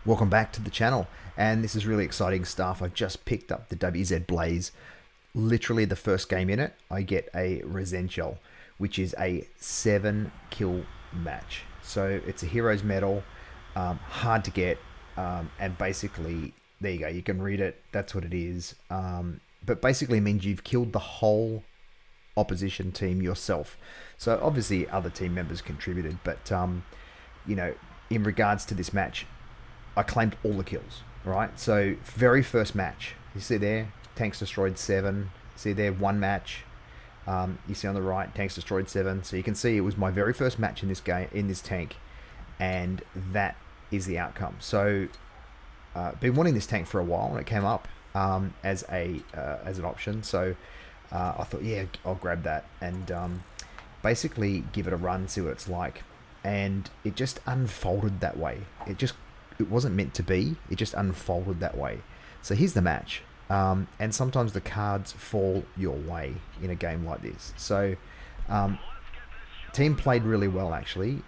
Welcome back to the channel, and this is really exciting stuff. I just picked up the WZ Blaze. Literally the first game in it, I get a Resential, which is a 7 kill match. So it's a hero's medal, hard to get, and basically, there you go, you can read it, that's what it is. But basically means you've killed the whole opposition team yourself. So obviously other team members contributed, but you know, in regards to this match, I claimed all the kills, right? So very first match, you see there, tanks destroyed 7. See there, one match. You see on the right, tanks destroyed 7. So you can see it was my very first match in this game, in this tank, and that is the outcome. So been wanting this tank for a while, and it came up as an option. So I thought, yeah, I'll grab that and basically give it a run, see what it's like. And it just unfolded that way. It wasn't meant to be. It just unfolded that way. So here's the match. And sometimes the cards fall your way in a game like this. So team played really well, actually.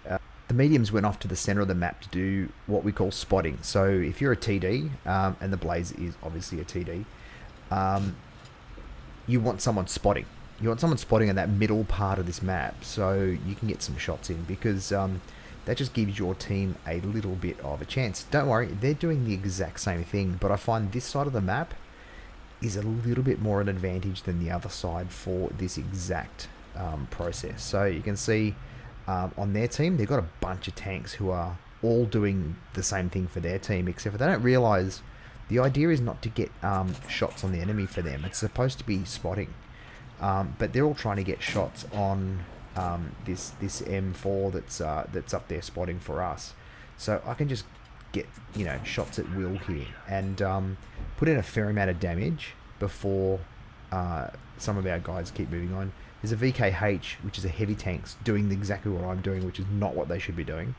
The mediums went off to the center of the map to do what we call spotting. So if you're a TD, and the Blaze is obviously a TD, you want someone spotting. You want someone spotting in that middle part of this map so you can get some shots in, because that just gives your team a little bit of a chance. Don't worry, they're doing the exact same thing, but I find this side of the map is a little bit more an advantage than the other side for this exact process. So you can see on their team, they've got a bunch of tanks who are all doing the same thing for their team, except for they don't realize the idea is not to get shots on the enemy for them. It's supposed to be spotting. But they're all trying to get shots on this M4 that's up there spotting for us. So I can just get shots at will here and put in a fair amount of damage before some of our guys keep moving on. There's a VKH, which is a heavy tanks, doing exactly what I'm doing, which is not what they should be doing.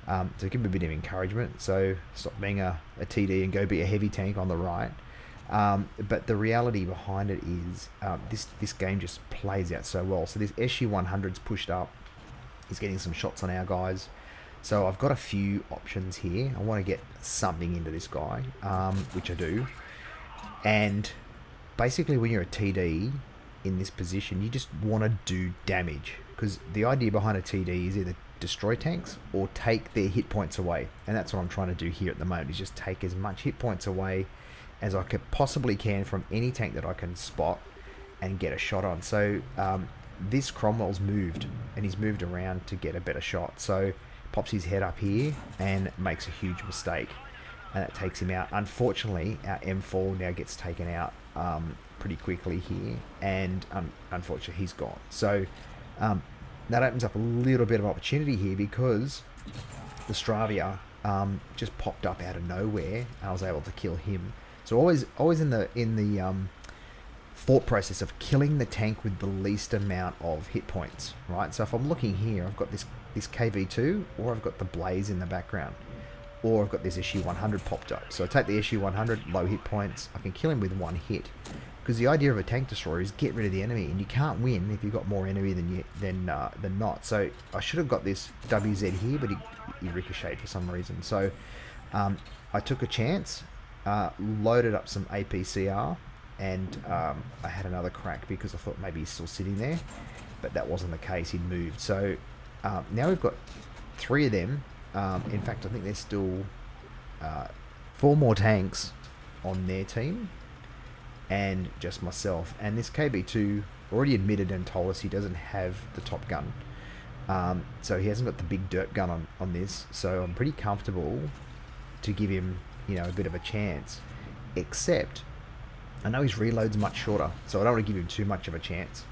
So give them a bit of encouragement. So stop being a TD and go be a heavy tank on the right. But the reality behind it is this game just plays out so well. So this SU-100's pushed up. He's getting some shots on our guys. So I've got a few options here. I want to get something into this guy, which I do. And basically when you're a TD in this position, you just want to do damage. Because the idea behind a TD is either destroy tanks or take their hit points away. And that's what I'm trying to do here at the moment, is just take as much hit points away as I could possibly can from any tank that I can spot and get a shot on. So this Cromwell's moved, and he's moved around to get a better shot. So pops his head up here and makes a huge mistake, and that takes him out. Unfortunately, our M4 now gets taken out pretty quickly here, and unfortunately he's gone. So that opens up a little bit of opportunity here, because the Stravia just popped up out of nowhere, and I was able to kill him. So always in the thought process of killing the tank with the least amount of hit points, right? So if I'm looking here, I've got this KV2, or I've got the Blaze in the background, or I've got this SU-100 popped up. So I take the SU-100, low hit points, I can kill him with one hit. Because the idea of a tank destroyer is get rid of the enemy, and you can't win if you've got more enemy than not. So I should have got this WZ here, but he ricocheted for some reason. So I took a chance. Loaded up some APCR, and I had another crack because I thought maybe he's still sitting there, but that wasn't the case. He'd moved. So now we've got 3 of them. In fact, I think there's still 4 more tanks on their team, and just myself. And this KB2 already admitted and told us he doesn't have the top gun, so he hasn't got the big dirt gun on this. So I'm pretty comfortable to give him a bit of a chance, except I know his reload's much shorter, so I don't want to give him too much of a chance.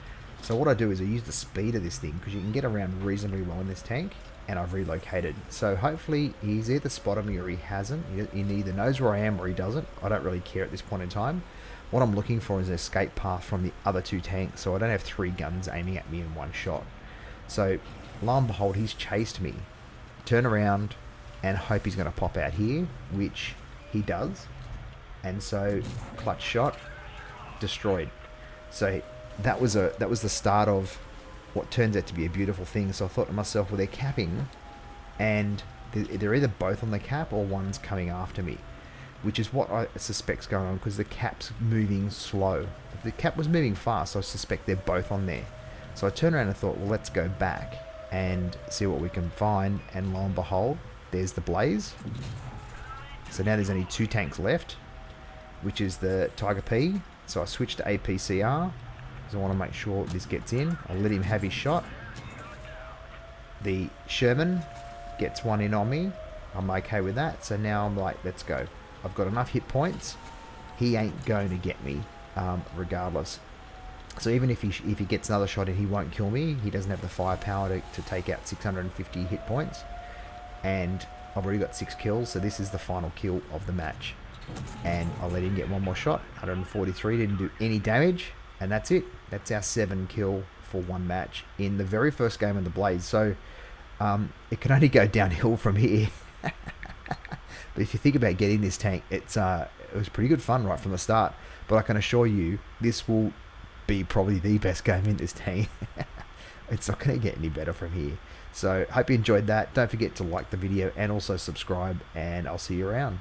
So what I do is I use the speed of this thing, because you can get around reasonably well in this tank, and I've relocated. So hopefully he's either spotted me or he hasn't. He either knows where I am or he doesn't. I don't really care at this point in time. What I'm looking for is an escape path from the other 2 tanks, so I don't have 3 guns aiming at me in one shot. So lo and behold, he's chased me. Turn around and hope he's going to pop out here, which he does. And so clutch shot, destroyed. So that was the start of what turns out to be a beautiful thing. So I thought to myself, well, they're capping, and they're either both on the cap or one's coming after me, which is what I suspect's going on because the cap's moving slow. If the cap was moving fast, I suspect they're both on there. So I turned around and thought, well, let's go back and see what we can find. And lo and behold, there's the blaze. So now there's only 2 tanks left, which is the Tiger P. So I switched to APCR because I want to make sure this gets in. I'll let him have his shot. The Sherman gets one in on me. I'm okay with that. So now I'm like, let's go. I've got enough hit points. He ain't going to get me regardless. So even if he gets another shot and he won't kill me, he doesn't have the firepower to take out 650 hit points. And I've already got 6 kills, so this is the final kill of the match. And I'll let him get one more shot. 143, didn't do any damage. And that's it. That's our 7 kill for one match in the very first game of the Blaze. So it can only go downhill from here. But if you think about getting this tank, it was pretty good fun right from the start. But I can assure you, this will be probably the best game in this tank. It's not going to get any better from here. So hope you enjoyed that. Don't forget to like the video and also subscribe, and I'll see you around.